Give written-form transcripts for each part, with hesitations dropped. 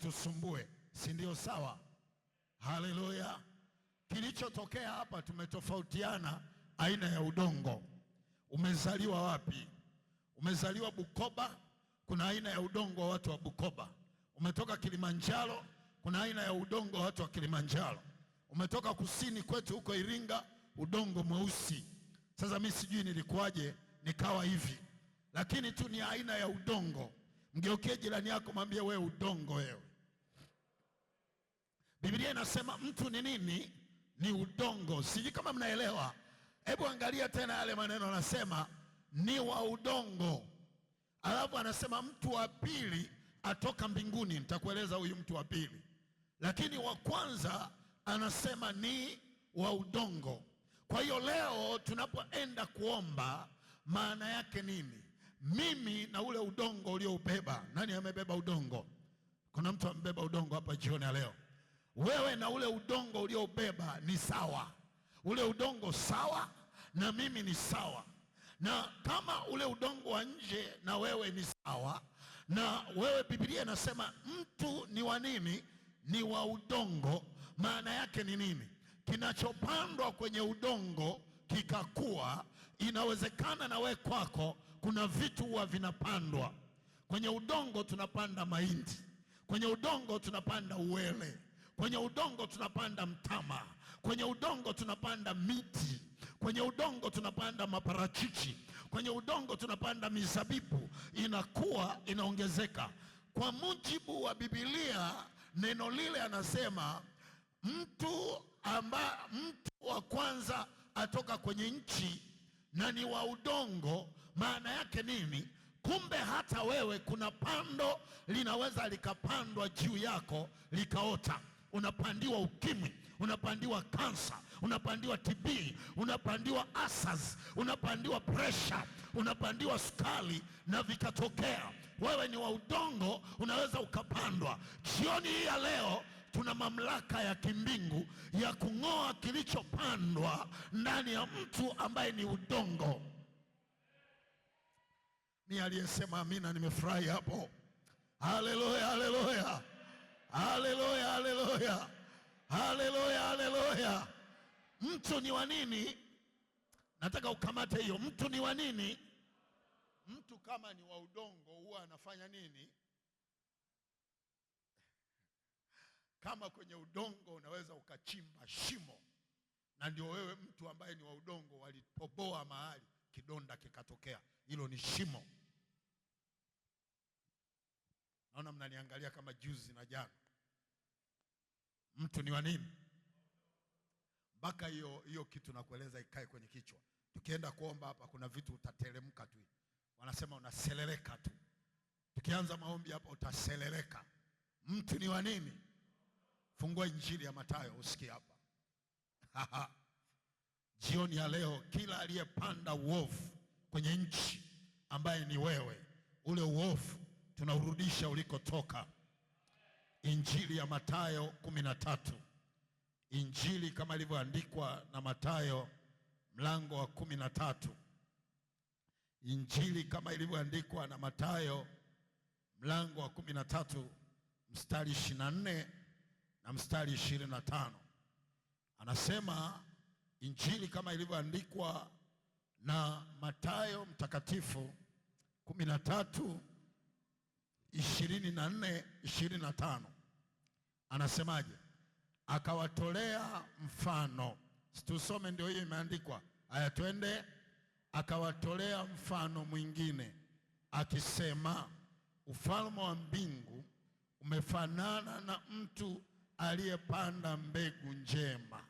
itusumbue, si ndio? Sawa, haleluya. Kilichotokea hapa, tumetofautiana aina ya udongo. Umezaliwa wapi? Umezaliwa Bukoba, kuna aina ya udongo wa watu wa Bukoba. Umetoka Kilimanjaro, kuna aina ya udongo wa watu wa Kilimanjaro. Umetoka kusini kwetu huko Iringa, udongo mweusi. Sasa mimi sijui nilikuwaje nikawa hivi, lakini tu ni aina ya udongo. Mgeukie jirani yako, mwambie wewe udongo wewe. Biblia inasema mtu ni nini? Ni udongo. Sijui kama mnaelewa. Hebu angalia tena yale maneno, anasema ni wa udongo. Alafu anasema mtu wa pili atoka mbinguni. Nitakueleza huyu mtu wa pili, lakini wa kwanza anasema ni wa udongo. Kwa hiyo leo tunapoenda kuomba, maana yake nini? Mimi na ule udongo ulioubeba. Nani amebeba udongo? Kuna mtu amebeba udongo hapa jioni ya leo. Wewe na ule udongo ulioubeba ni sawa. Ule udongo sawa na mimi ni sawa. Na kama ule udongo wa nje na wewe ni sawa na wewe, Biblia inasema mtu ni wa nini? Ni wa udongo. Maana yake ni nini? Kinachopandwa kwenye udongo kikakua. Inawezekana na wewe kwako kuna vitu huwa vinapandwa kwenye udongo. Tunapanda mahindi kwenye udongo, tunapanda uwele kwenye udongo, tunapanda mtama kwenye udongo, tunapanda miti kwenye udongo, tunapanda maparachichi kwenye udongo, tunapanda mizabibu. Inakuwa inaongezeka. Kwa mujibu wa Biblia, neno lile anasema mtu wa kwanza atoka kwenye nchi na ni wa udongo. Maana yake nini? Kumbe hata wewe kuna pando linaweza likapandwa juu yako likaota. Unapandiwa ukimwi, unapandiwa kansa, unapandiwa TB, unapandiwa asas, unapandiwa pressure, unapandiwa sukari, na vikatokea. Wewe ni wa udongo, unaweza ukapandwa. Jioni hii ya leo tuna mamlaka ya kimbingu ya kung'oa kilichopandwa ndani ya mtu ambaye ni udongo. Ni aliyesema amina, nimefurahi hapo. Haleluya, haleluya, haleluya, haleluya, haleluya, haleluya. Mtu ni wa nini? Nataka ukamate hiyo. Mtu ni wa nini? Mtu kama ni wa udongo huwa anafanya nini? Kama kwenye udongo unaweza ukachimba shimo, na ndio wewe mtu ambaye ni wa udongo, walipoboa mahali kidonda kikatokea, hilo ni shimo. Naona mnaniangalia kama juzi na jana. Mtu ni wa nini? Mpaka hiyo kitu nakueleza ikae kwenye kichwa. Tukienda kuomba hapa kuna vitu utateremka tu. Wanasema unaseleleka tu. Tukianza maombi hapa utaseleleka. Mtu ni wa nini? Fungua Injili ya Mathayo usikie hapa. Jioni ya leo, kila aliyepanda uovu kwenye nchi ambaye ni wewe, ule uovu tunaurudisha ulikotoka. Injili ya Mathayo 13. Injili kama ilivyoandikwa na Mathayo mlango wa 13. Injili kama ilivyoandikwa na Mathayo mlango wa 13 mstari 24 na mstari 25. Anasema Injili kama ilivyoandikwa na Mathayo mtakatifu 13:24-25. Anasemaje? Akawatolea mfano. Situsome, ndio hiyo imeandikwa. Aya, twende. Akawatolea mfano mwingine akisema, ufalme wa mbingu umefanana na mtu aliyepanda mbegu njema.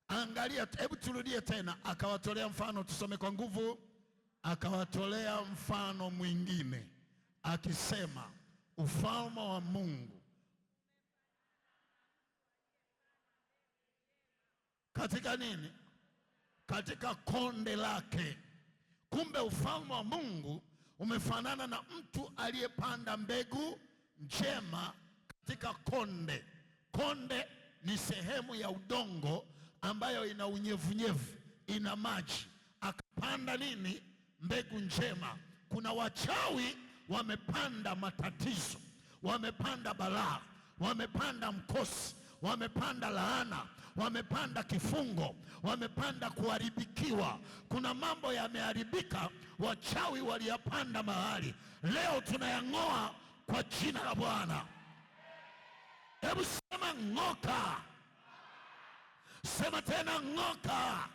Angalia, hebu turudie tena. Akawatolea mfano, tusome kwa nguvu. Akawatolea mfano mwingine akisema, ufalme wa Mungu katika nini? Katika konde lake. Kumbe ufalme wa Mungu umefanana na mtu aliyepanda mbegu njema katika konde. Konde ni sehemu ya udongo ambayo ina unyevunyevu, ina maji. Akapanda nini? Mbegu njema. Kuna wachawi wamepanda matatizo, wamepanda balaa, wamepanda mkosi, wamepanda laana, wamepanda kifungo, wamepanda kuharibikiwa. Kuna mambo yameharibika, wachawi waliyapanda mahali. Leo tunayang'oa kwa jina la Bwana. Hebu sema ng'oka. Sema tena ng'oka.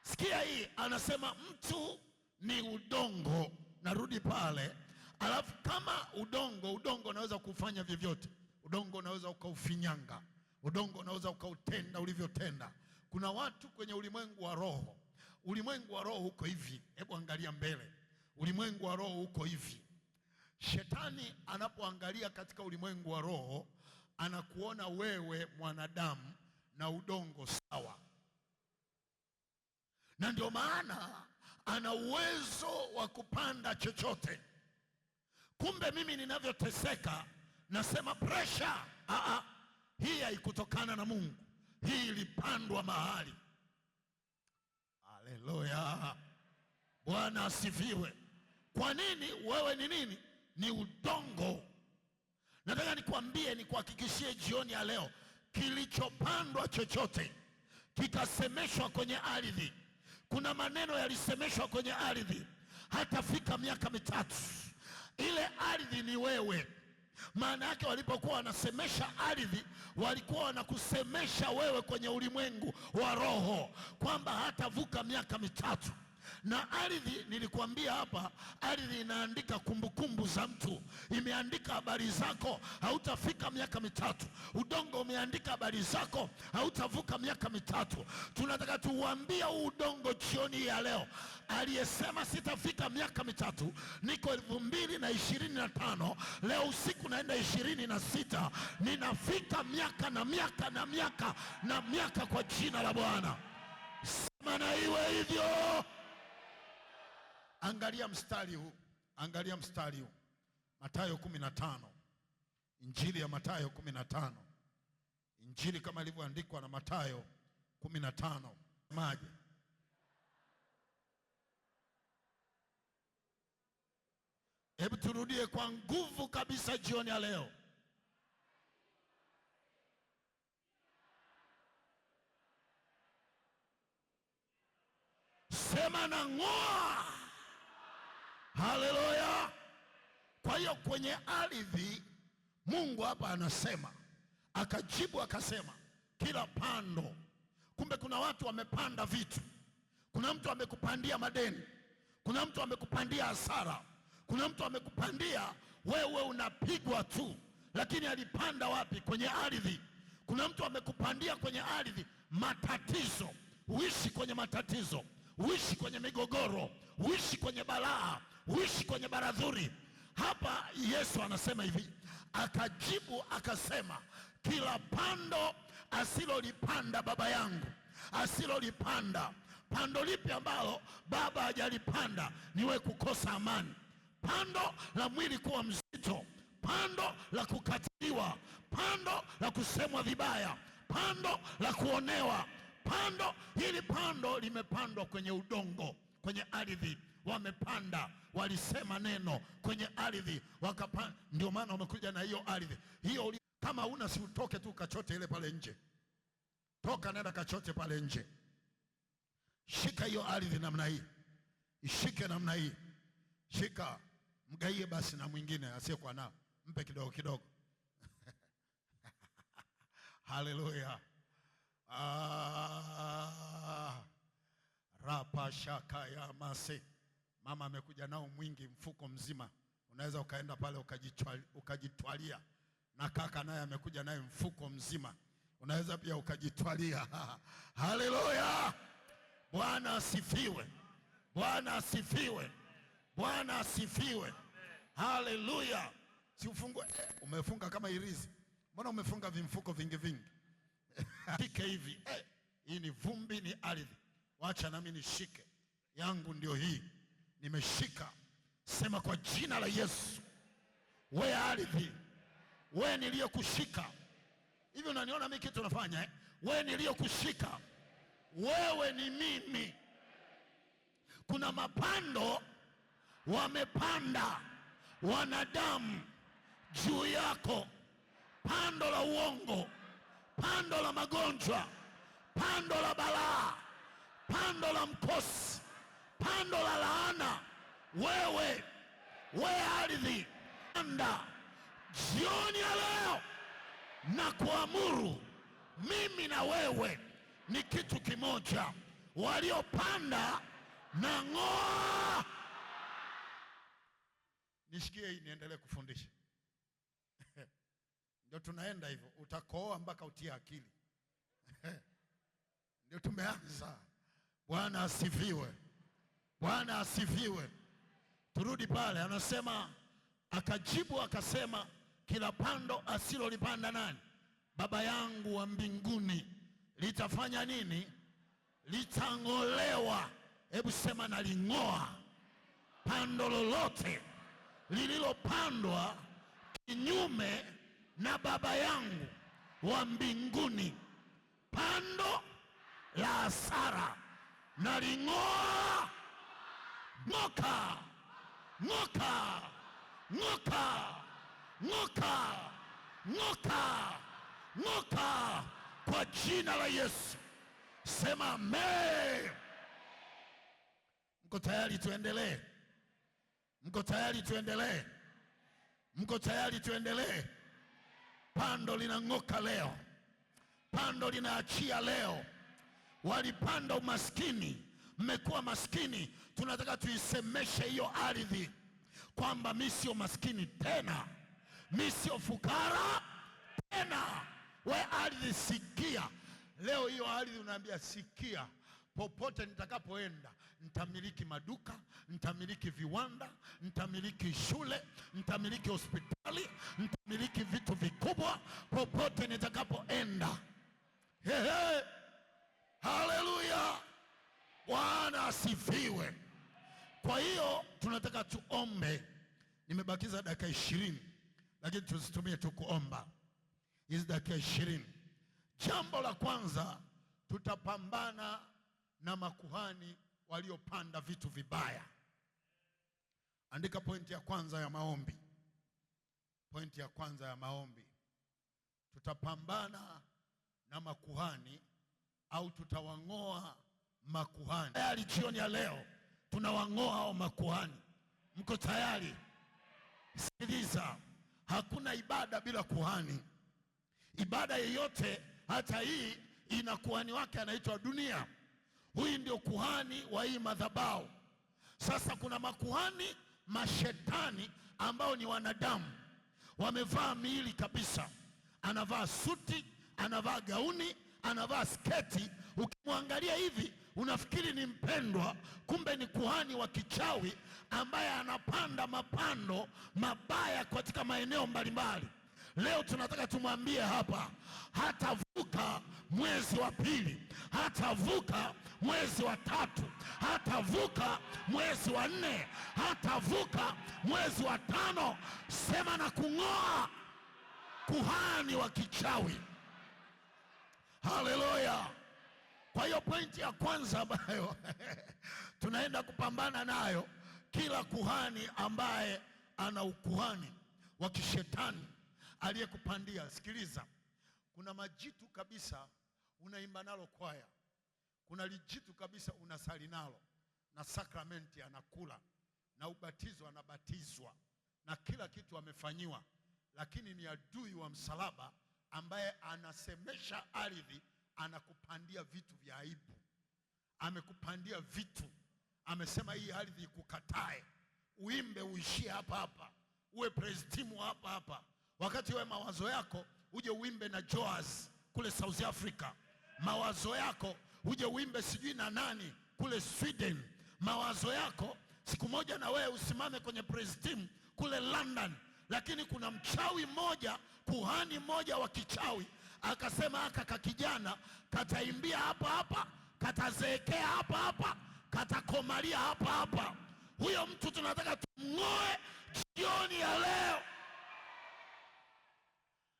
Sikia hii, anasema mtu ni udongo. Narudi pale. Alafu kama udongo unaweza kufanya vyovyote. Udongo unaweza ukaufinyanga. Udongo unaweza ukautenda ulivyotenda. Kuna watu kwenye ulimwengu wa roho. Ulimwengu wa roho uko hivi. Hebu angalia mbele. Ulimwengu wa roho uko hivi. Shetani anapoangalia katika ulimwengu wa roho, anakuona wewe mwanadamu na udongo sawa. Na ndio maana ana uwezo wa kupanda chochote. Kumbe mimi ninavyoteseka nasema pressure, hii haikutokana na Mungu. Hii ilipandwa mahali. Haleluya. Bwana asifiwe. Kwa nini? Wewe ni nini? Ni udongo. Nataka nikwambie, nikuhakikishie jioni ya leo, kilichopandwa chochote kikasemeshwa kwenye ardhi. Kuna maneno yalisemeshwa kwenye ardhi hatafika miaka 3. Ile ardhi ni wewe. Maana yake walipokuwa wanasemesha ardhi, walikuwa wanakusemesha wewe kwenye ulimwengu wa roho kwamba hatavuka miaka 3. Na ardhi, nilikuambia hapa, ardhi inaandika kumbukumbu za mtu. Imeandika habari zako, hautafika miaka 3. Udongo umeandika habari zako, hautavuka miaka 3. Tunataka tuuambia udongo jioni ya leo, aliyesema sitafika miaka 3, niko 2025, leo usiku naenda 26, ninafika miaka na miaka na miaka na miaka kwa jina la Bwana. Sema na iwe hivyo. Angalia mstari huu. Angalia mstari huu. Mathayo 15. Injili ya Mathayo 15. Injili kama ilivyoandikwa na Mathayo 15. Maji. Hebu turudie kwa nguvu kabisa jioni ya leo. Sema na ng'oa. Haleluya. Kwa hiyo kwenye ardhi Mungu hapa anasema, akajibu akasema kila pando. Kumbe kuna watu wamepanda vitu. Kuna mtu amekupandia madeni. Kuna mtu amekupandia hasara. Kuna mtu amekupandia wewe unapigwa tu, lakini alipanda wapi? Kwenye ardhi. Kuna mtu amekupandia kwenye ardhi matatizo. Uishi kwenye matatizo, uishi kwenye migogoro, uishi kwenye balaa, uishi kwenye baradhuri. Hapa Yesu anasema hivi, akajibu akasema kila pando asilolipanda Baba yangu, asilolipanda. Pando lipi ambalo Baba hajalipanda? Niwe kukosa amani, pando la mwili kuwa mzito, pando la kukatiliwa, pando la kusemwa vibaya, pando la kuonewa. Pando hili, pando limepandwa kwenye udongo, kwenye ardhi. Wamepanda, walisema neno kwenye ardhi, wakapanda. Ndio maana wamekuja na hiyo ardhi hiyo. Kama una, si utoke tu kachote ile pale nje. Toka nenda kachote pale nje. Shika hiyo ardhi namna hii, ishike namna hii, shika, mgaie basi na mwingine asiyekuwa nao, mpe kidogo kidogo. Haleluya. Rapa shaka ya mase. Mama amekuja nao mwingi, mfuko mzima. Unaweza ukaenda pale ukajitwalia. Na kaka naye amekuja naye mfuko mzima. Unaweza pia ukajitwalia. Haleluya. Bwana asifiwe. Bwana asifiwe. Bwana asifiwe. Haleluya. Si ufungue. Umefunga kama irizi. Mbona umefunga vimfuko vingi vingi? Shike hivi. Hii ni vumbi, ni ardhi. Wacha nami nishike. Yangu ndio hii. Nimeshika. Sema kwa jina la Yesu. We ardhi, we niliyokushika. Hivi unaniona mimi kitu nafanya? We niliyokushika. Wewe ni mimi. Kuna mapando wamepanda wanadamu juu yako, pando la uongo, pando la magonjwa, pando la balaa, pando la mkosi, pando la laana. Wewe ardhi, panda jioni ya leo na kuamuru, mimi na wewe ni kitu kimoja. Waliopanda na ng'oa. Nishikie hii niendelee kufundisha. Ndio tunaenda hivyo, utakoa mpaka utie akili. Ndio tumeanza. Bwana asifiwe. Bwana asifiwe. Turudi pale, anasema akajibu akasema, kila pando asilolipanda nani? Baba yangu wa mbinguni, litafanya nini? Litang'olewa. Hebu sema naling'oa pando lolote lililopandwa kinyume na Baba yangu wa mbinguni, pando la hasara, naling'oa. Ng'oka, ng'oka, ng'oka, ng'oka, ng'oka, ng'oka kwa jina la Yesu. Sema amen. Mko tayari tuendelee? Mko tayari tuendelee? Mko tayari tuendelee? Pando linang'oka leo. Pando linaachia leo. Walipanda umaskini, mmekuwa maskini. Tunataka tuisemeshe hiyo ardhi kwamba mimi sio maskini tena, mimi sio fukara tena. We ardhi, sikia leo. Hiyo ardhi unaambia sikia, popote nitakapoenda nitamiliki maduka, nitamiliki viwanda, nitamiliki shule, nitamiliki hospitali, nitamiliki vitu vikubwa popote nitakapoenda. Hehe, haleluya, Bwana asifiwe. Kwa hiyo tunataka tuombe. Nimebakiza dakika 20, lakini tuzitumie tu kuomba hizi dakika 20. Jambo la kwanza, tutapambana na makuhani waliopanda vitu vibaya. Andika pointi ya kwanza ya maombi. Pointi ya kwanza ya maombi, tutapambana na makuhani au tutawang'oa makuhani. Tayari jioni ya leo tunawang'oa hao makuhani. Mko tayari? Sikiliza, hakuna ibada bila kuhani. Ibada yeyote, hata hii, ina kuhani wake anaitwa dunia. Huyu ndio kuhani wa hii madhabahu. Sasa kuna makuhani mashetani ambao ni wanadamu, wamevaa miili kabisa. Anavaa suti, anavaa gauni, anavaa sketi. Ukimwangalia hivi unafikiri ni mpendwa, kumbe ni kuhani wa kichawi ambaye anapanda mapando mabaya katika maeneo mbalimbali. Leo tunataka tumwambie hapa, hatavuka mwezi wa pili, hatavuka mwezi wa tatu, hatavuka mwezi wa 4, hatavuka mwezi wa 5. Sema na kung'oa kuhani wa kichawi. Haleluya. Kwa hiyo pointi ya kwanza ambayo tunaenda kupambana nayo, kila kuhani ambaye ana ukuhani wa kishetani aliyekupandia. Sikiliza, kuna majitu kabisa unaimba nalo kwaya, kuna lijitu kabisa unasali nalo, na sakramenti anakula, na ubatizo anabatizwa, na kila kitu amefanyiwa, lakini ni adui wa msalaba ambaye anasemesha ardhi, anakupandia vitu vya aibu, amekupandia vitu, amesema hii ardhi ikukatae, uimbe uishie hapa hapa, uwe praise team hapa hapa, wakati wewe mawazo yako uje uimbe na Joas kule South Africa, mawazo yako uje uimbe sijui na nani kule Sweden, mawazo yako siku moja na wewe usimame kwenye praise team kule London. Lakini kuna mchawi mmoja, kuhani mmoja wa kichawi, akasema haka kijana kataimbia hapa hapa, katazeekea hapa hapa, katakomalia hapa hapa. Huyo mtu tunataka tumng'oe jioni ya leo.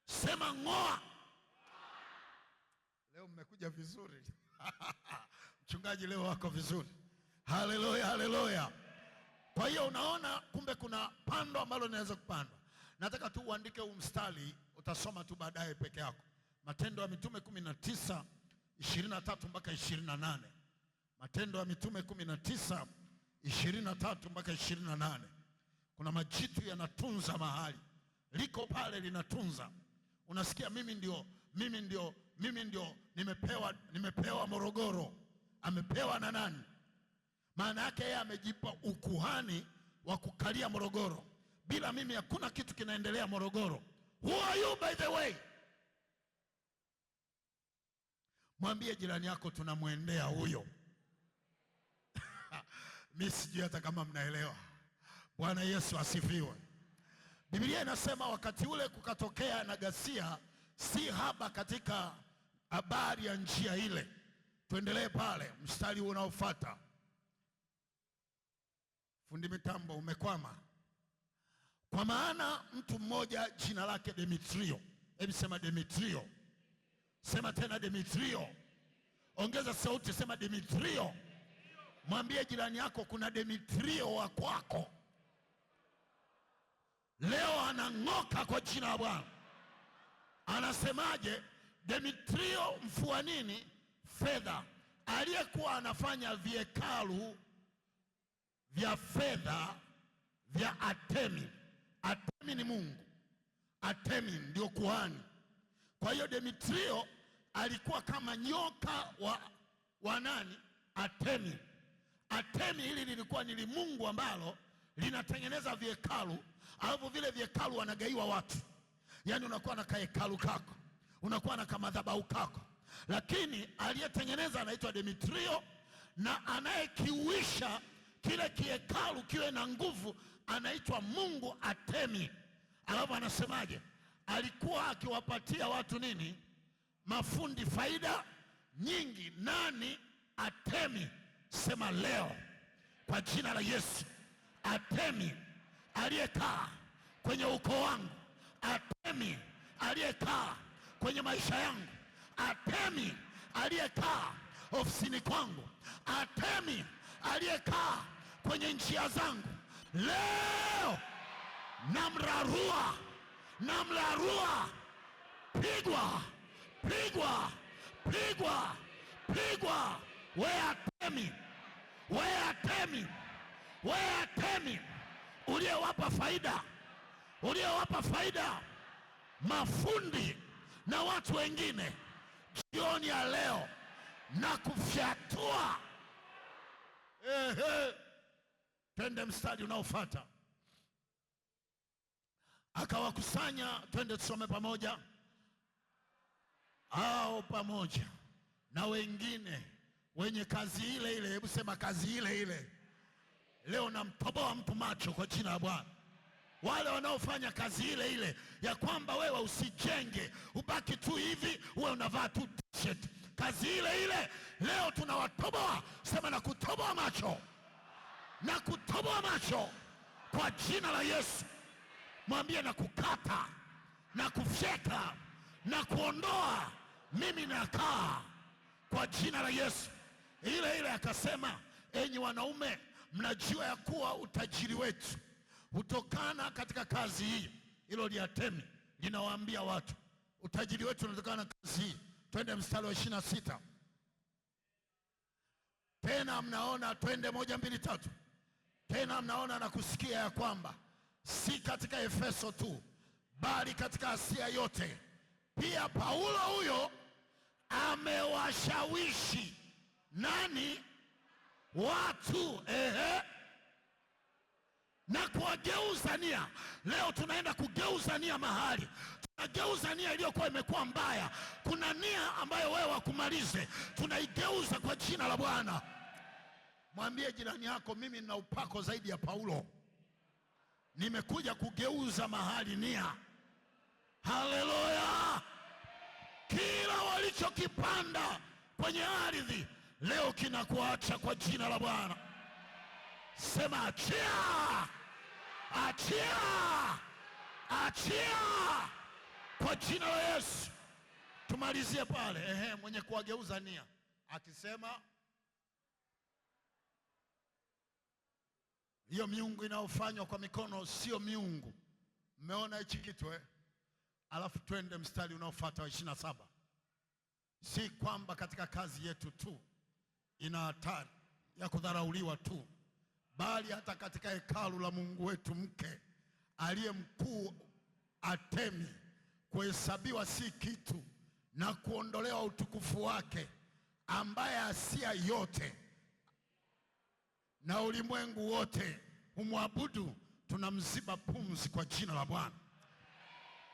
Sema ng'oa. Leo mmekuja vizuri. Mchungaji leo wako vizuri. Haleluya, haleluya. Kwa hiyo unaona, kumbe kuna pando ambalo linaweza kupandwa. Nataka tu uandike huu mstari, utasoma tu baadaye peke yako. Matendo ya Mitume 19:23 mpaka 28. Matendo ya Mitume 19:23 mpaka 28. Kuna majitu yanatunza mahali, liko pale linatunza. Unasikia, mimi ndio nimepewa Morogoro. Amepewa na nani? Maana yake yeye amejipa ukuhani wa kukalia Morogoro. Bila mimi hakuna kitu kinaendelea Morogoro. Who are you by the way? Mwambie jirani yako tunamwendea huyo. Mimi sijui hata kama mnaelewa. Bwana Yesu asifiwe. Biblia inasema wakati ule kukatokea na ghasia si haba katika habari ya njia ile. Tuendelee pale mstari unaofuata. Fundi mitambo umekwama. Kwa maana mtu mmoja jina lake Demetrio. Hebu sema Demetrio. Sema tena Demetrio. Ongeza sauti, sema Demetrio. Mwambie jirani yako kuna Demetrio wa kwako. Leo anang'oka kwa jina la Bwana. Anasemaje? Demetrio mfua nini? Fedha. Aliyekuwa anafanya viekalu vya fedha vya Artemi. Artemi ni Mungu. Artemi ndio kuhani. Kwa hiyo Demetrio alikuwa kama nyoka wa nani? Artemi. Artemi hili lilikuwa ni mungu ambalo linatengeneza viekalu, alafu vile viekalu wanagaiwa watu. Yaani unakuwa na kahekalu kako, unakuwa na kamadhabahu kako, lakini aliyetengeneza anaitwa Demetrio, na anayekiuisha kile kiekalu kiwe na nguvu anaitwa Mungu Artemi. Alafu anasemaje? Alikuwa akiwapatia watu nini? Mafundi faida nyingi. Nani? Artemi. Sema leo kwa jina la Yesu, Artemi aliyekaa kwenye ukoo wangu, Artemi aliyekaa kwenye maisha yangu, Artemi aliyekaa ofisini kwangu, Artemi aliyekaa kwenye njia zangu, leo namrarua. Pigwa. We Artemi uliyewapa faida mafundi na watu wengine, jioni ya leo na kufyatua. Twende mstari unaofuata. Akawakusanya, twende tusome pamoja. Au pamoja na wengine wenye kazi ile ile. Hebu sema kazi ile ile. Leo namtoboa mtu macho kwa jina la Bwana. Wale wanaofanya kazi ile ile ya kwamba wewe usijenge, ubaki tu hivi, wewe unavaa tu t-shirt. Kazi ile ile leo tunawatoboa. Sema na kutoboa macho. Na kutoboa macho kwa jina la Yesu. Mwambie na kukata, na kufyeka, na kuondoa. Mimi nakaa kwa jina la Yesu. Ile ile akasema, enyi wanaume, mnajua ya kuwa utajiri wetu hutokana katika kazi hii. Hilo li Artemi linawaambia watu utajiri wetu unatokana na kazi hii. Twende mstari wa 26. Tena mnaona, twende 1, 2, 3. Tena mnaona na kusikia ya kwamba si katika Efeso tu, bali katika Asia yote pia Paulo huyo amewashawishi nani? Watu na kuwageuza nia. Leo tunaenda kugeuza nia mahali. Tunageuza nia iliyokuwa imekuwa mbaya. Kuna nia ambayo wewe wakumalize, tunaigeuza kwa jina la Bwana. Mwambie jirani yako, mimi nina upako zaidi ya Paulo. Nimekuja kugeuza mahali nia. Haleluya! Kila walichokipanda kwenye ardhi leo kinakuacha kwa jina la Bwana. Sema achia, achia, achia kwa jina la Yesu. Tumalizie pale. Mwenye kuwageuza nia akisema Hiyo miungu inayofanywa kwa mikono sio miungu. Mmeona hichi kitu Alafu twende mstari unaofuata wa 27. Si kwamba katika kazi yetu tu ina hatari ya kudharauliwa tu, bali hata katika hekalu la Mungu wetu mke aliye mkuu Artemi kuhesabiwa si kitu na kuondolewa utukufu wake, ambaye Asia yote na ulimwengu wote humwabudu. Tunamziba pumzi kwa jina la Bwana.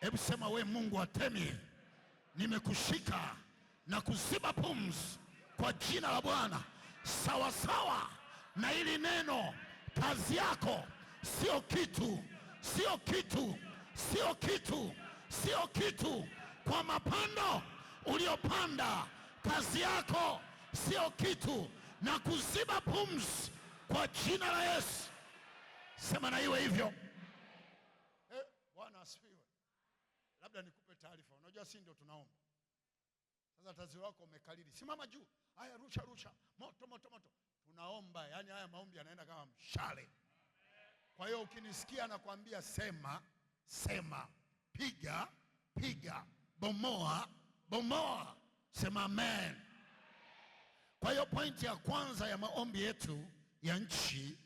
Hebu sema, we Mungu Artemi, nimekushika na kuziba pumzi kwa jina la Bwana, sawa sawa na hili neno. Kazi yako sio kitu, sio kitu, sio kitu, sio kitu. Kwa mapando uliopanda, kazi yako sio kitu, na kuziba pumzi kwa jina la Yesu. Sema na iwe hivyo. Bwana asifiwe. Labda nikupe taarifa. Unajua si ndio tunaomba sasa, tazi wako umekalili, simama juu, haya rusha rusha, moto moto moto. Tunaomba, yani haya maombi yanaenda kama mshale. Kwa hiyo ukinisikia nakwambia sema sema, piga piga, bomoa bomoa, sema amen. Kwa hiyo pointi ya kwanza ya maombi yetu ya nchi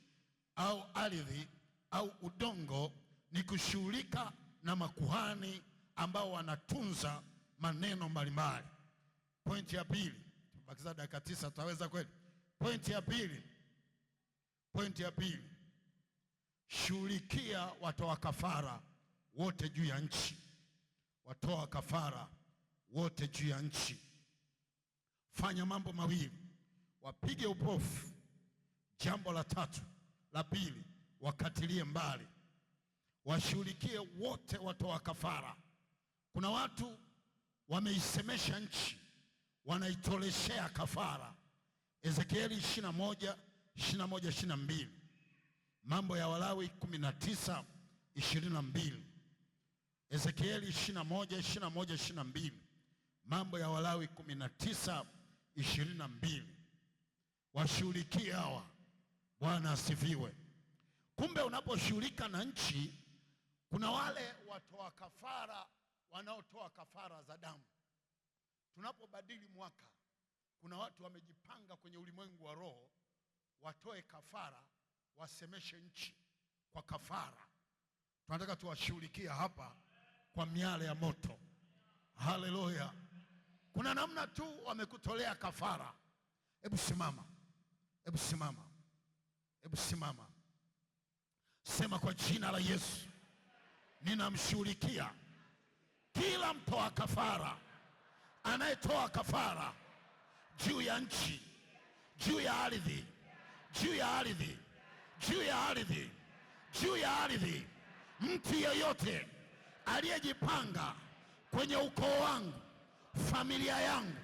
au ardhi au udongo ni kushughulika na makuhani ambao wanatunza maneno mbalimbali. Pointi ya pili, tumebakiza dakika 9, tutaweza kweli? Pointi ya pili, shughulikia watoa kafara wote juu ya nchi. Watoa kafara wote juu ya nchi. Fanya mambo mawili, wapige upofu. Jambo la pili, wakatilie mbali. Washughulikie wote watoa kafara. Kuna watu wameisemesha nchi, wanaitoleshea kafara. Ezekieli 21:22, Mambo ya Walawi 19:22. Ezekieli 21:22, Mambo ya Walawi 19:22. Washughulikie hawa. Bwana asifiwe. Kumbe unaposhughulika na nchi, kuna wale watoa kafara wanaotoa kafara za damu. Tunapobadili mwaka, kuna watu wamejipanga kwenye ulimwengu wa roho, watoe kafara, wasemeshe nchi kwa kafara. Tunataka tuwashughulikie hapa kwa miale ya moto. Haleluya. Kuna namna tu wamekutolea kafara. Hebu simama, hebu simama, hebu simama. Sema, kwa jina la Yesu ninamshughulikia kila mtoa kafara anayetoa kafara juu ya nchi, juu ya ardhi, juu ya ardhi, juu ya ardhi, juu ya ardhi. Mtu yeyote aliyejipanga kwenye ukoo wangu, familia yangu,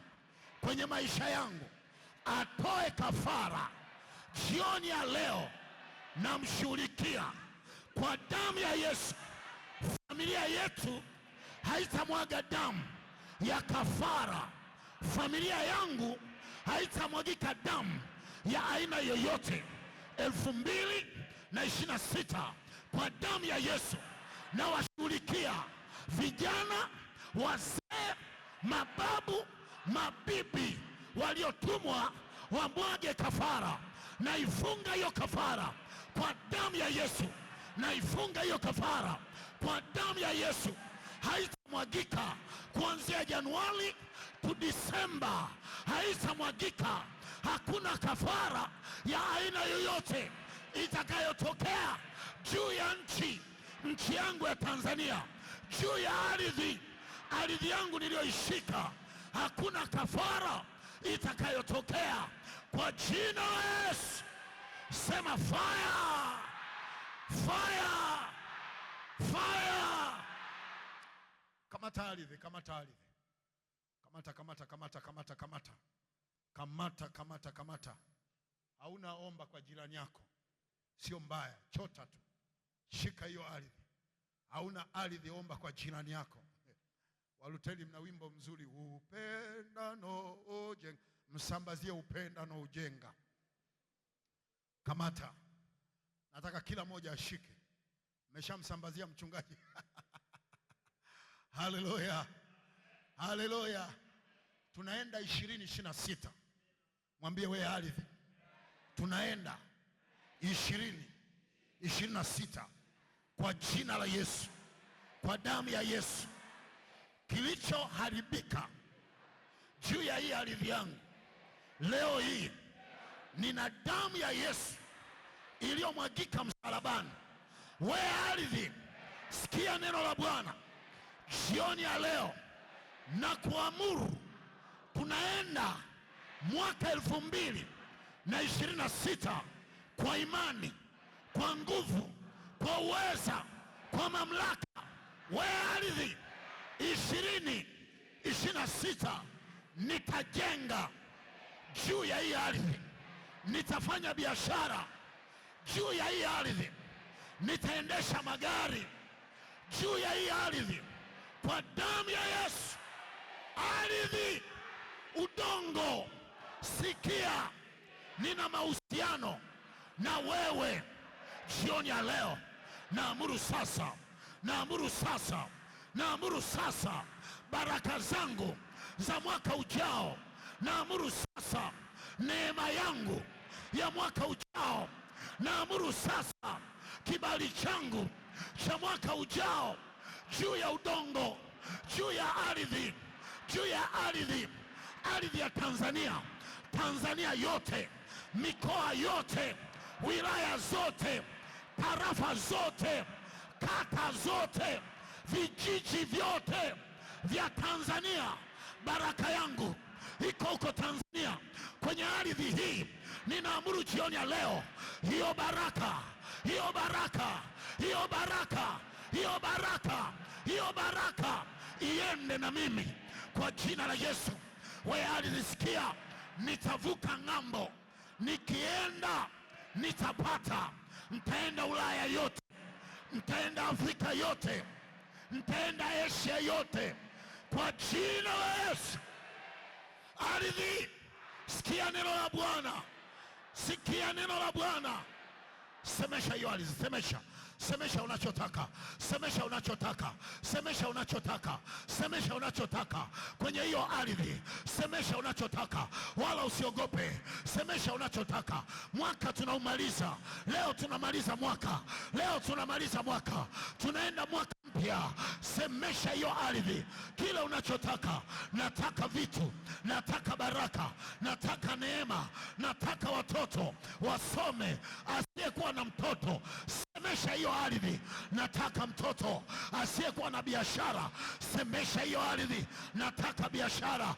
kwenye maisha yangu, atoe kafara jioni ya leo, namshughulikia kwa damu ya Yesu. Familia yetu haitamwaga damu ya kafara. Familia yangu haitamwagika damu ya aina yoyote. 2026 kwa damu ya Yesu na washughulikia vijana, wazee, mababu, mabibi waliotumwa wamwage kafara. Naifunga hiyo kafara kwa damu ya Yesu. Naifunga hiyo kafara kwa damu ya Yesu. Haitamwagika kuanzia Januari to Disemba, haitamwagika. Hakuna kafara ya aina yoyote itakayotokea juu ya nchi yangu ya Tanzania, juu ya ardhi yangu niliyoishika. Hakuna kafara itakayotokea kwa jina la Yesu. Sema fire, fire, fire. Kamata ardhi, kamata ardhi. Kamata, kamata, kamata, kamata, kamata. Kamata, kamata, kamata. Hauna omba kwa jirani yako, sio mbaya, chota tu. Shika hiyo ardhi. Hauna ardhi, omba kwa jirani yako. Waluteli mna wimbo mzuri, upendano ujenga. Msambazie upendano ujenga. Kamata. Nataka kila mmoja ashike. Nimeshamsambazia mchungaji. Haleluya. Haleluya. Tunaenda 2026. Mwambie wewe ardhi, tunaenda 2026 kwa jina la Yesu, kwa damu ya Yesu. Kilichoharibika juu ya hii ardhi yangu leo hii, nina damu ya Yesu iliyomwagika msalabani. Wewe ardhi, sikia neno la Bwana jioni ya leo na kuamuru, tunaenda mwaka 2026 kwa imani, kwa nguvu, kwa uweza, kwa mamlaka. Wewe ardhi, 2026 nitajenga juu ya hii ardhi, nitafanya biashara juu ya hii ardhi, nitaendesha magari juu ya hii ardhi kwa damu ya Yesu. Ardhi, udongo, sikia, nina mahusiano na wewe jioni ya leo. Naamuru sasa, naamuru sasa, naamuru sasa baraka zangu za mwaka ujao. Naamuru sasa neema yangu ya mwaka ujao. Naamuru sasa kibali changu cha mwaka ujao juu ya udongo, juu ya ardhi, juu ya ardhi, ardhi ya Tanzania, Tanzania yote, mikoa yote, wilaya zote, tarafa zote, kata zote, vijiji vyote vya Tanzania. Baraka yangu iko huko Tanzania, kwenye ardhi hii. Ninaamuru jioni ya leo, hiyo baraka, hiyo baraka, hiyo baraka, hiyo baraka, hiyo baraka iende na mimi kwa jina la Yesu. Wewe ardhi, sikia, nitavuka ng'ambo, nikienda nitapata. Nitaenda Ulaya yote, nitaenda Afrika yote, nitaenda Asia yote kwa jina la Yesu. Ardhi, sikia neno la Bwana, sikia neno la Bwana. Semesha hiyo ardhi, semesha. Semesha unachotaka, semesha unachotaka, semesha unachotaka, semesha unachotaka kwenye hiyo ardhi, semesha unachotaka, wala usiogope. Semesha unachotaka. Mwaka tunaumaliza leo, tunamaliza mwaka leo, tunamaliza mwaka, tunaenda mwaka mpya. Semesha hiyo ardhi kile unachotaka. Nataka vitu, nataka baraka, nataka neema, nataka watoto wasome. Asiyekuwa na mtoto, semesha hiyo ardhi. Nataka mtoto. Asiyekuwa na biashara, semesha hiyo ardhi. Nataka biashara.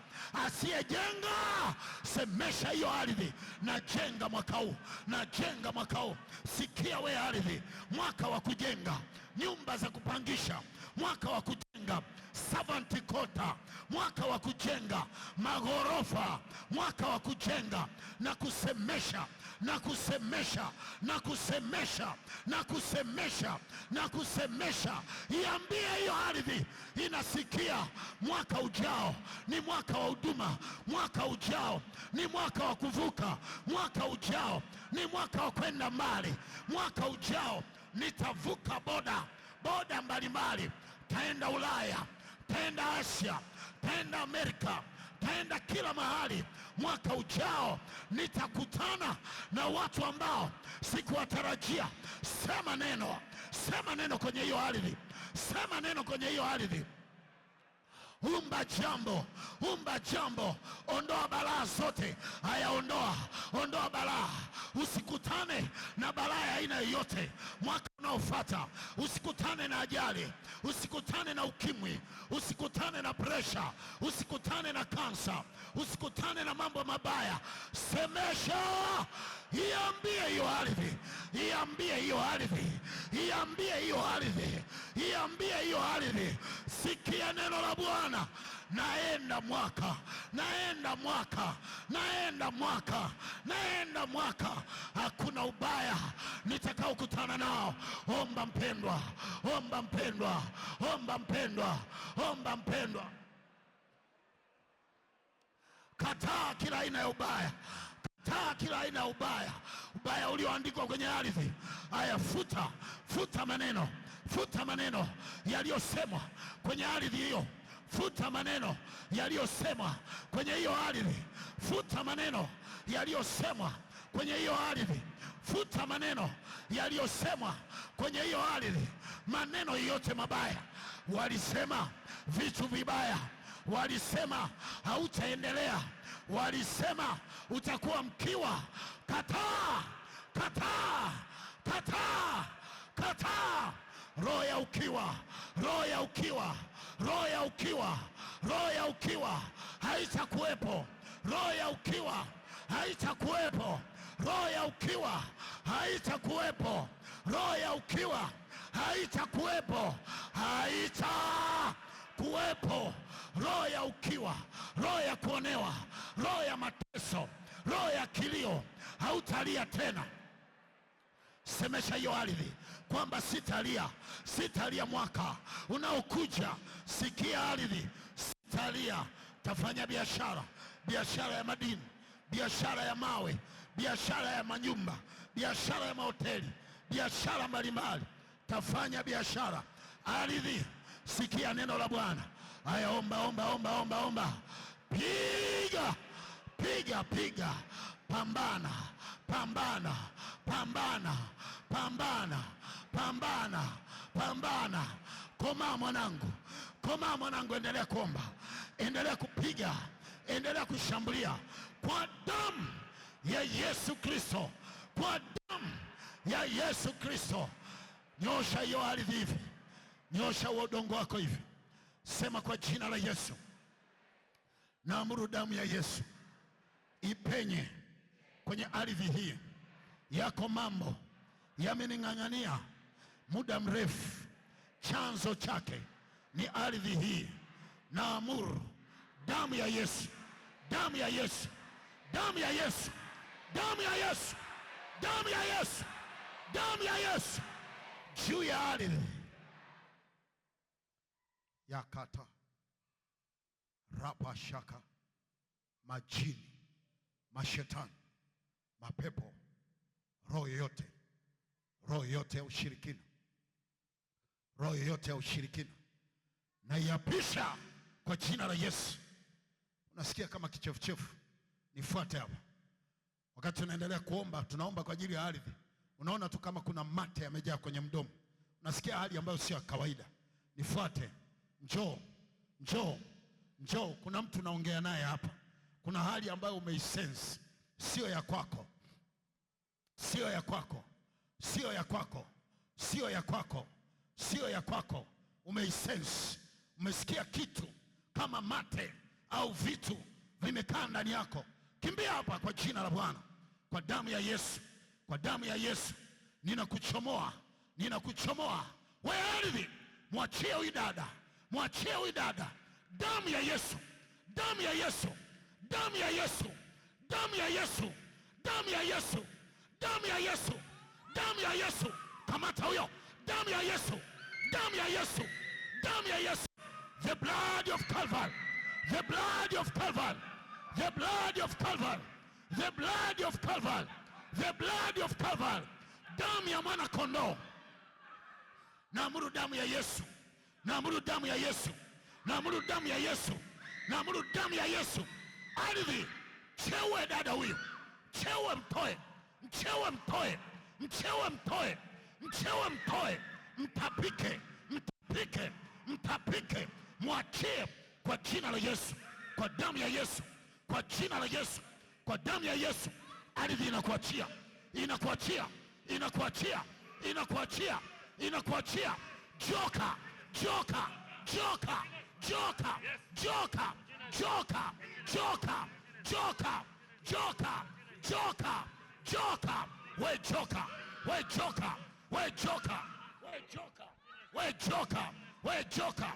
Asiyejenga, semesha hiyo ardhi. Najenga mwaka huu, najenga mwaka huu. Sikia we ardhi, mwaka wa kujenga nyumba za kupangisha, mwaka wa kujenga servant quarter, mwaka wa kujenga maghorofa, mwaka wa kujenga na kusemesha, na kusemesha, na kusemesha, na kusemesha, na kusemesha. Iambie hiyo ardhi inasikia, mwaka ujao ni mwaka wa huduma, mwaka ujao ni mwaka wa kuvuka, mwaka ujao ni mwaka wa kwenda mbali, mwaka ujao nitavuka boda mbalimbali. Taenda Ulaya, taenda Asia, taenda Amerika, taenda kila mahali. Mwaka ujao nitakutana na watu ambao sikuwatarajia. Sema neno, sema neno kwenye hiyo ardhi, sema neno kwenye hiyo ardhi. Umba jambo, umba jambo. Ondoa balaa zote. Haya, ondoa balaa. Usikutane na balaa ya aina yoyote mwaka unaofuata. Usikutane na ajali, usikutane na ukimwi, usikutane na presha, usikutane na kansa, usikutane na mambo mabaya. Semesha, iambie hiyo ardhi, iambie hiyo ardhi, iambie hiyo ardhi, iambie hiyo ardhi. Sikia neno la Bwana. Naenda mwaka, naenda mwaka, naenda mwaka, naenda mwaka. Hakuna ubaya nitakao kutana nao. Omba mpendwa, omba mpendwa, omba mpendwa, omba mpendwa. Kataa kila aina ya ubaya. Taa kila aina ya ubaya, ubaya ulioandikwa kwenye ardhi. Haya, futa maneno, futa maneno yaliyosemwa kwenye ardhi hiyo. Futa maneno yaliyosemwa kwenye hiyo ardhi. Futa maneno yaliyosemwa kwenye hiyo ardhi. Futa maneno yaliyosemwa kwenye hiyo ardhi. Maneno yote mabaya walisema, vitu vibaya walisema, hautaendelea, walisema utakuwa mkiwa. Kataa, kataa, kataa, kataa. Roho ya ukiwa, roho ya ukiwa, roho ya ukiwa, roho ya ukiwa haitakuwepo. Roho ya ukiwa haitakuwepo. Roho ya ukiwa haitakuwepo. Roho ya ukiwa haitakuwepo. Haitakuwepo roho ya ukiwa, roho ya kuonewa, roho ya mateso, roho ya kilio. Hautalia tena. Semesha hiyo ardhi kwamba sitalia, sitalia mwaka unaokuja. Sikia ardhi, sitalia. Tafanya biashara, biashara ya madini, biashara ya mawe, biashara ya manyumba, biashara ya mahoteli, biashara mbalimbali. Tafanya biashara. Ardhi, sikia neno la Bwana. Haya, omba, omba, omba, omba, omba. Piga, piga, piga. Pambana, pambana, pambana, pambana, pambana, pambana. Koma mwanangu, koma mwanangu. Endelea kuomba, endelea kupiga, endelea kushambulia kwa damu ya Yesu Kristo, kwa damu ya Yesu Kristo. Nyosha hiyo ardhi hivi, nyosha udongo wako hivi. Sema, kwa jina la Yesu naamuru damu ya Yesu ipenye kwenye ardhi hii yako. Mambo yamening'ang'ania muda mrefu, chanzo chake ni ardhi hii. Naamuru damu ya Yesu, damu ya Yesu, damu ya Yesu, damu ya Yesu, damu ya Yesu, damu ya Yesu juu ya ardhi. Yakata rapa shaka, majini, mashetani, mapepo, roho yote, roho yote ya ushirikina, roho yote ya ushirikina na iapisha kwa jina la Yesu. Unasikia kama kichefuchefu? Nifuate hapa. Wakati tunaendelea kuomba, tunaomba kwa ajili ya ardhi. Unaona tu kama kuna mate yamejaa kwenye mdomo. Unasikia hali ambayo sio kawaida. Nifuate. Njoo, njoo, njoo. Kuna mtu naongea naye hapa. Kuna hali ambayo umeisense, sio ya kwako, sio ya kwako, sio ya kwako, sio ya kwako, sio ya kwako. Umeisense, umesikia kitu kama mate au vitu vimekaa ndani yako. Kimbia hapa kwa jina la Bwana, kwa damu ya Yesu, kwa damu ya Yesu. Ninakuchomoa, ninakuchomoa. Wewe ardhi, mwachie huyu dada, mwachie huyu dada. Damu ya Yesu, damu ya Yesu, damu ya Yesu, damu ya Yesu, damu ya Yesu, damu ya Yesu, damu ya Yesu. Kamata huyo, damu ya Yesu, damu ya Yesu, damu ya Yesu. The blood of Calvary, the blood of Calvary, the blood of Calvary, the blood of Calvary, the blood of Calvary. Damu ya mwana kondoo. Naamuru damu ya Yesu, naamuru damu ya Yesu, naamuru damu ya Yesu, naamuru damu ya Yesu. Ardhi, chewe dada huyu, chewe mtoe, mchewe mtoe, mchewe mtoe, mchewe mtoe, mtapike, mtapike, mtapike. Mwachie kwa jina la Yesu, kwa damu ya Yesu, kwa jina la Yesu, kwa damu ya Yesu. Ardhi inakuachia, inakuachia, inakuachia, inakuachia, inakuachia. Joka, joka, joka, joka, joka, joka, joka, joka, joka, joka, joka. We joka, we joka, we joka, we joka, we joka, we joka.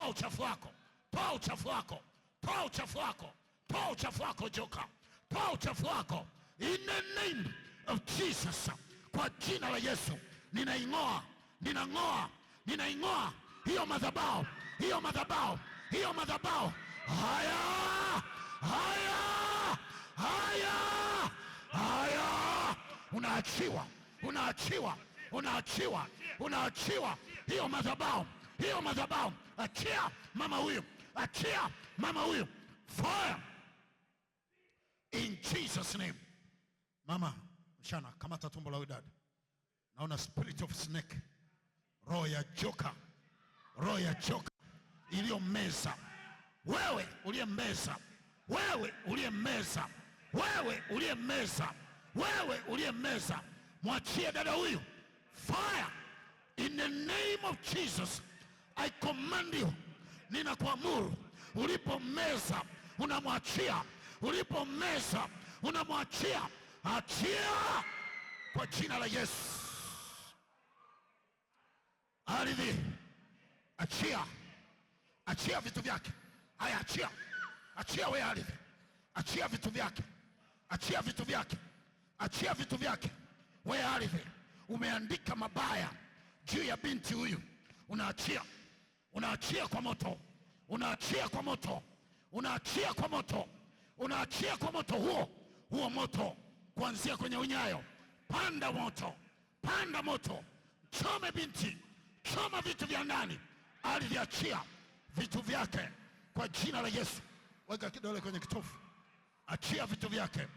Toa uchafu wako, toa uchafu wako, toa uchafu wako, toa uchafu wako joka, toa uchafu wako. In the name of Jesus, kwa jina la Yesu, ninaing'oa, ninang'oa, ninaing'oa hiyo madhabahu, hiyo madhabahu, hiyo madhabahu. Haya, haya, haya, Unaachiwa, unaachiwa, unaachiwa, unaachiwa. Hiyo madhabahu, hiyo madhabahu. Achia mama huyu, achia mama huyu. Fire in Jesus name. Mama mshana, kamata tumbo la udada. Naona spirit of snake, roho ya joka, roho ya joka iliyomeza wewe, uliyemeza wewe, uliyemeza wewe, uliyemeza wewe, uliyemeza. Mwachie dada huyu. Fire in the name of Jesus. I command you, ninakuamuru, ulipomeza unamwachia, ulipomeza unamwachia. Achia kwa jina la Yesu. Ardhi, achia, achia vitu vyake. Haya, achia, achia wewe ardhi, achia vitu vyake, achia vitu vyake, achia vitu vyake. Wewe ardhi, umeandika mabaya juu ya binti huyu, unaachia, unaachia kwa moto, unaachia kwa moto, unaachia kwa moto, unaachia kwa moto. Huo moto kuanzia kwenye unyayo, panda moto, panda moto, chome binti, choma vitu vya ndani. Ardhi, achia vitu vyake kwa jina la Yesu. Weka kidole kwenye kitofu, achia vitu vyake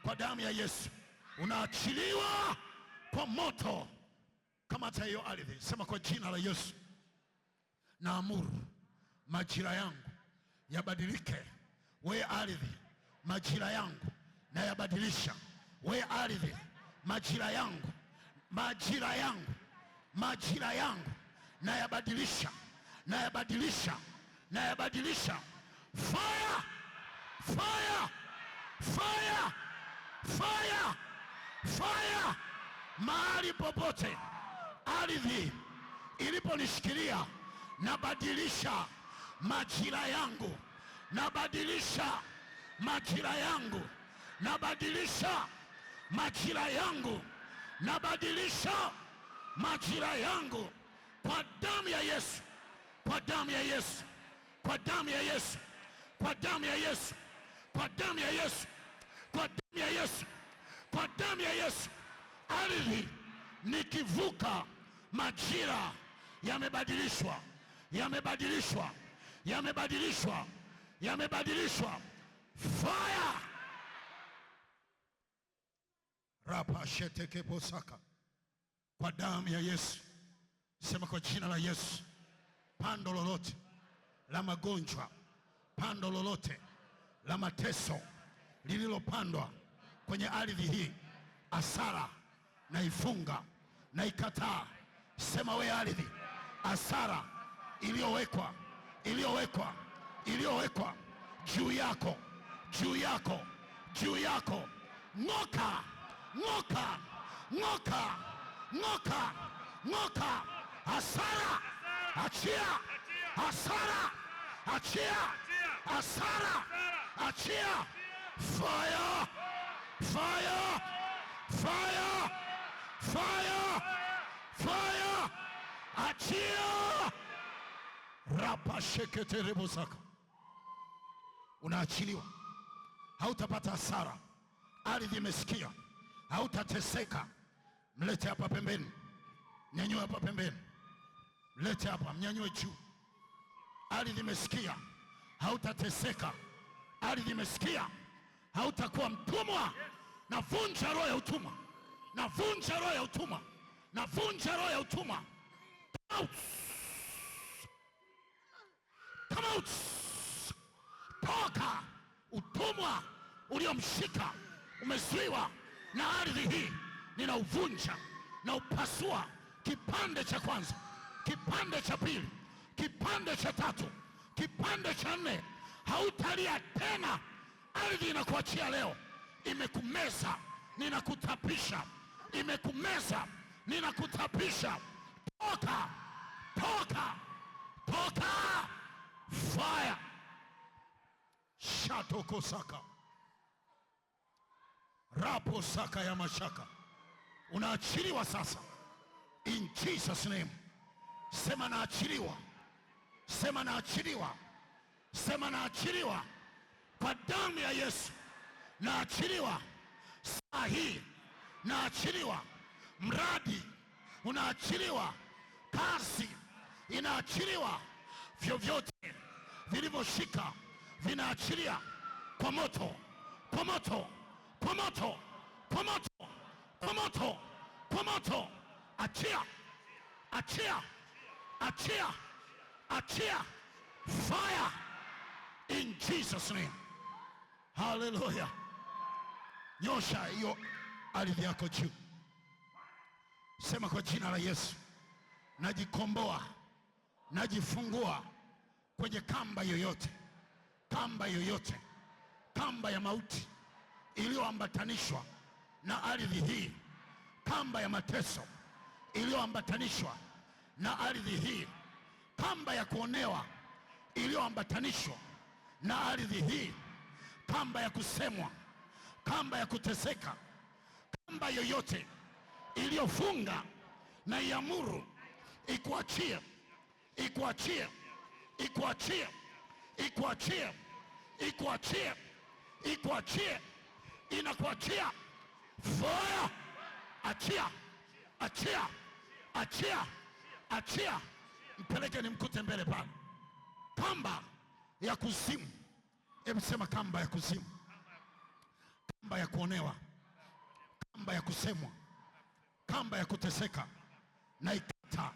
kwa damu ya Yesu. Unaachiliwa kwa moto. Kamata hiyo ardhi, sema kwa jina la Yesu, naamuru majira yangu yabadilike. We ardhi, majira yangu na yabadilisha. We ardhi, majira yangu, majira yangu, majira yangu na yabadilisha, na yabadilisha, na yabadilisha. Fire, fire, fire, fire, fire. Mahali popote ardhi iliponishikilia, nabadilisha majira yangu, nabadilisha majira yangu, nabadilisha majira yangu, nabadilisha majira yangu kwa damu ya Yesu, kwa damu ya Yesu, kwa damu ya Yesu, kwa damu ya Yesu, kwa damu ya Yesu, kwa damu ya Yesu, kwa damu ya Yesu. Ardhi, nikivuka majira yamebadilishwa, yamebadilishwa, yamebadilishwa, yamebadilishwa. Fire. Rapa sheteke posaka. Kwa damu ya Yesu, sema kwa jina la Yesu, pando lolote la magonjwa, pando lolote la mateso lililopandwa kwenye ardhi hii, asara na ifunga na ikataa. Sema we ardhi, asara iliyowekwa, iliyowekwa, iliyowekwa juu yako, juu yako, juu yako, ng'oka, ng'oka, ng'oka, ng'oka, ng'oka. Hasara, achia, hasara, achia, hasara, achia. Fire, fire, fire, fire, fire, achia. Rapa shekete rebosaka. Unaachiliwa, hautapata hasara. Ardhi imesikia, hautateseka. Mlete hapa pembeni, mnyanyue hapa pembeni, mlete hapa, mnyanyue juu. Ardhi imesikia, hautateseka. Ardhi imesikia, hautakuwa mtumwa. Navunja roho ya utumwa, navunja roho ya utumwa, navunja roho ya utumwa. Come out, come out. Toka utumwa uliomshika, umezuiwa na ardhi hii. Ninauvunja na upasua, kipande cha kwanza, kipande cha pili, kipande cha tatu, kipande cha nne. Hautalia tena. Ardhi inakuachia leo. Imekumeza, ninakutapisha. Imekumeza, ninakutapisha. Toka, toka, toka. Fire. Shatoko saka. Rapo saka ya mashaka. Unaachiliwa sasa. In Jesus name. Sema naachiliwa. Sema naachiliwa. Sema naachiliwa kwa damu ya Yesu. Naachiliwa saa hii naachiliwa, mradi unaachiliwa, kazi inaachiliwa, vyovyote vilivyoshika vinaachilia kwa moto, kwa moto, kwa moto, kwa moto, kwa moto, kwa moto. Achia, achia, achia, achia, fire in Jesus name. Hallelujah. Nyosha hiyo ardhi yako juu, sema kwa jina la Yesu, najikomboa, najifungua kwenye kamba yoyote, kamba yoyote, kamba ya mauti iliyoambatanishwa na ardhi hii, kamba ya mateso iliyoambatanishwa na ardhi hii, kamba ya kuonewa iliyoambatanishwa na ardhi hii, kamba ya kusemwa, kamba ya kuteseka, kamba yoyote iliyofunga, na iamuru ikuachie, ikuachie, ikuachie, ikuachie, ikuachie, ikuachie, inakuachia. Fire! Achia, achia, achia, achia. Mpeleke nimkute mbele pale. Kamba ya kuzimu. Hebu sema kamba ya kuzimu, kamba ya kuonewa, kamba ya kusemwa, kamba ya kuteseka, naikata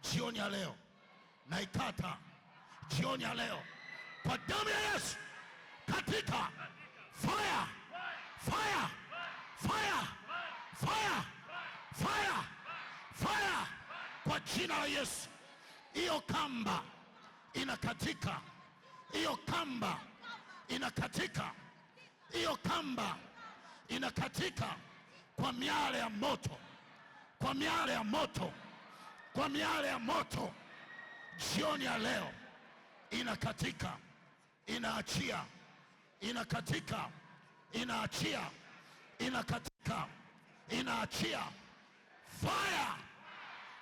jioni ya leo, naikata jioni ya leo kwa damu ya Yesu, katika fire, fire, fire, fire, fire, fire, kwa jina la Yesu. Hiyo kamba inakatika, hiyo kamba inakatika, hiyo kamba inakatika kwa miale ya moto, kwa miale ya moto, kwa miale ya moto. Jioni ya leo inakatika, inaachia, inakatika, inaachia, inakatika, inaachia. Fire,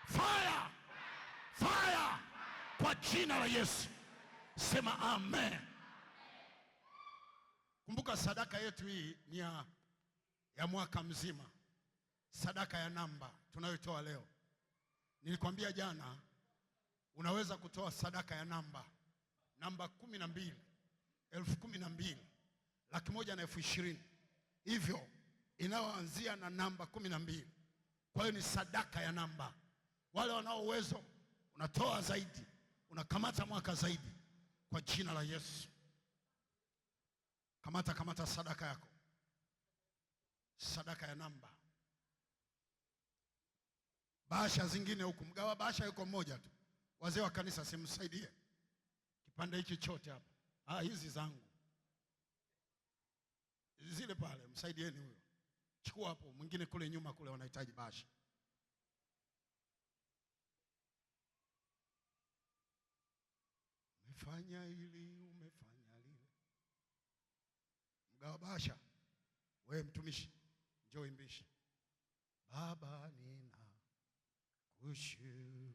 fire, fire, kwa jina la Yesu. Sema amen. Kumbuka sadaka yetu hii ni ya mwaka mzima, sadaka ya namba tunayotoa leo. Nilikwambia jana unaweza kutoa sadaka ya namba 12, 12,000, 1,120,000, hivyo inayoanzia na namba 12. Kwa hiyo ni sadaka ya namba. Wale wanao uwezo unatoa zaidi, unakamata mwaka zaidi kwa jina la Yesu. Kamata sadaka yako, sadaka ya namba. Bahasha zingine huku, mgawa bahasha yuko mmoja tu. Wazee wa kanisa simsaidie kipande hichi chote hapa. Hizi zangu zile pale, msaidieni huyo. Chukua hapo, mwingine kule nyuma kule wanahitaji bahasha. Umefanya hili, umefanya lile. Mgawa bahasha, wewe mtumishi, njoo imbishe. Baba nina kushukuru.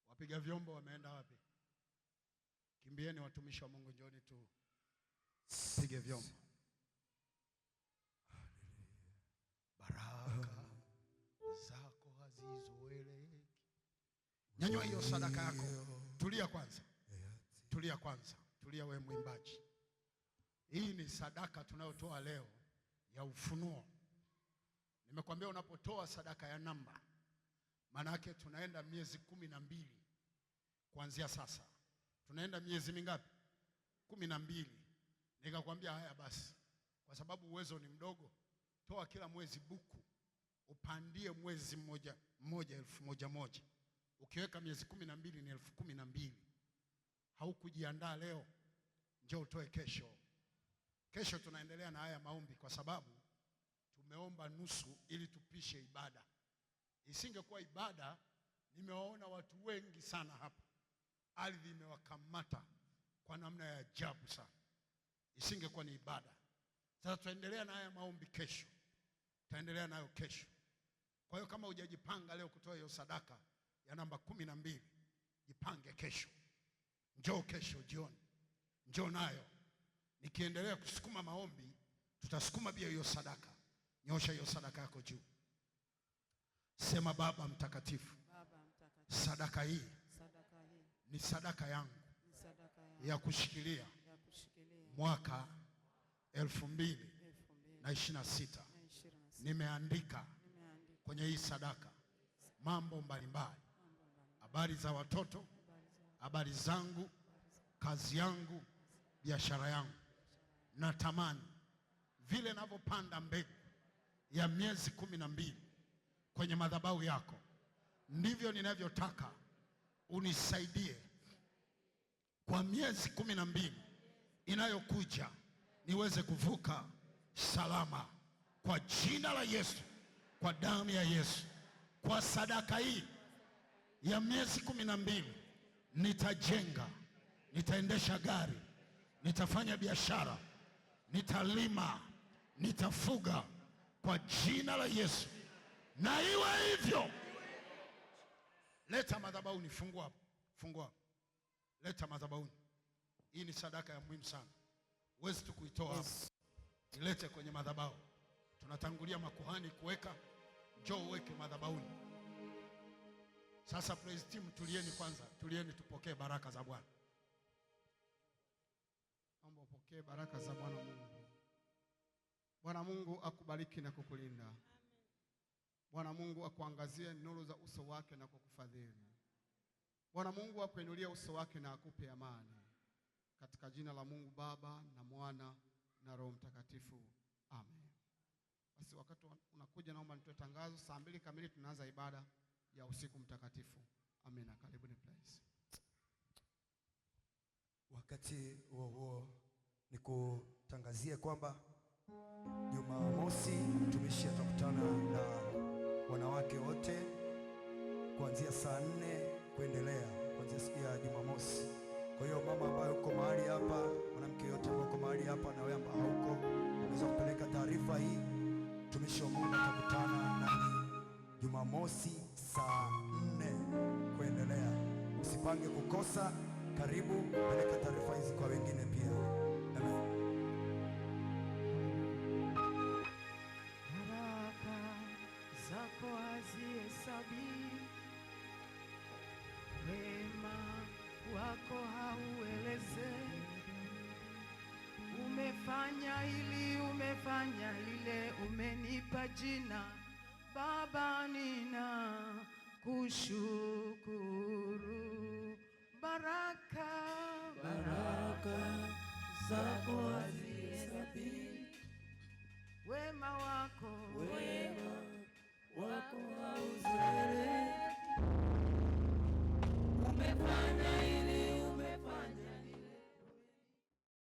Wapiga vyombo wameenda wapi? Kimbieni watumishi wa Mungu, njooni tu pige vyombo. Baraka zako hazizoeleki. Nyanyua hiyo sadaka yako. Tulia kwanza, tulia kwanza, tulia wewe mwimbaji. Hii ni sadaka tunayotoa leo ya ufunuo. Nimekwambia unapotoa sadaka ya namba, maana yake tunaenda miezi 12 kuanzia sasa. Tunaenda miezi mingapi? 12. Nikakwambia haya basi, kwa sababu uwezo ni mdogo, toa kila mwezi buku, upandie mwezi mmoja 1,000. Ukiweka miezi 12 ni 12,000. Haukujiandaa leo, njoo utoe kesho. Kesho tunaendelea na haya maombi, kwa sababu tumeomba nusu ili tupishe ibada. Isingekuwa ibada, nimewaona watu wengi sana hapa, ardhi imewakamata kwa namna ya ajabu sana. Isingekuwa ni ibada. Sasa tutaendelea na haya maombi kesho, tutaendelea nayo kesho. Kwa hiyo kama hujajipanga leo kutoa hiyo sadaka ya namba 12, jipange kesho. Njoo kesho jioni, njoo nayo. Nikiendelea kusukuma maombi, Tutasukuma pia hiyo sadaka. Nyosha hiyo sadaka yako juu. Sema Baba mtakatifu, sadaka hii ni sadaka yangu ya kushikilia mwaka 2026. Nimeandika kwenye hii sadaka mambo mbalimbali, habari za watoto, habari zangu, kazi yangu, biashara yangu. Natamani vile ninavyopanda mbegu ya miezi 12 kwenye madhabahu yako, ndivyo ninavyotaka unisaidie kwa miezi 12 inayokuja niweze kuvuka salama, kwa jina la Yesu, kwa damu ya Yesu. Kwa sadaka hii ya miezi 12 nitajenga, nitaendesha gari, nitafanya biashara, nitalima, nitafuga kwa jina la Yesu. Na iwe hivyo. Leta madhabahuni, fungua hapo, fungua hapo. Leta madhabahuni. Hii ni sadaka ya muhimu sana. Huwezi tu kuitoa hapo. Ilete kwenye madhabahu. Tunatangulia makuhani kuweka, njoo uweke madhabahuni. Sasa praise team, tulieni kwanza, tulieni tupokee baraka za Bwana. Naomba upokee baraka za Bwana Mungu. Bwana Mungu akubariki na kukulinda. Bwana Mungu akuangazie nuru za uso wake na kukufadhili. Bwana Mungu akuinulie uso wake na akupe amani. Katika jina la Mungu Baba na Mwana na Roho Mtakatifu. Amen. Basi wakati unakuja, naomba nitoe tangazo. Saa 2 kamili tunaanza ibada ya usiku mtakatifu. Amina. Karibuni place. Wakati huo nikutangazie kwamba Jumamosi mtumishi atakutana na wanawake wote kuanzia saa 4 kuendelea, kuanzia siku ya Jumamosi. Kwa hiyo mama ambaye uko mahali hapa, mwanamke yote ambaye uko mahali hapa, na wewe ambaye hauko, unaweza kupeleka taarifa hii. Mtumishi wa Mungu atakutana nanyi Jumamosi saa 4 kuendelea. Usipange kukosa. Karibu, peleka taarifa hizi kwa wengine pia. Amen. Baraka zako hazihesabiki, wema wako hauelezeki. Umefanya hili, umefanya lile, umenipa jina Baba, nina kushukuru. Baraka zako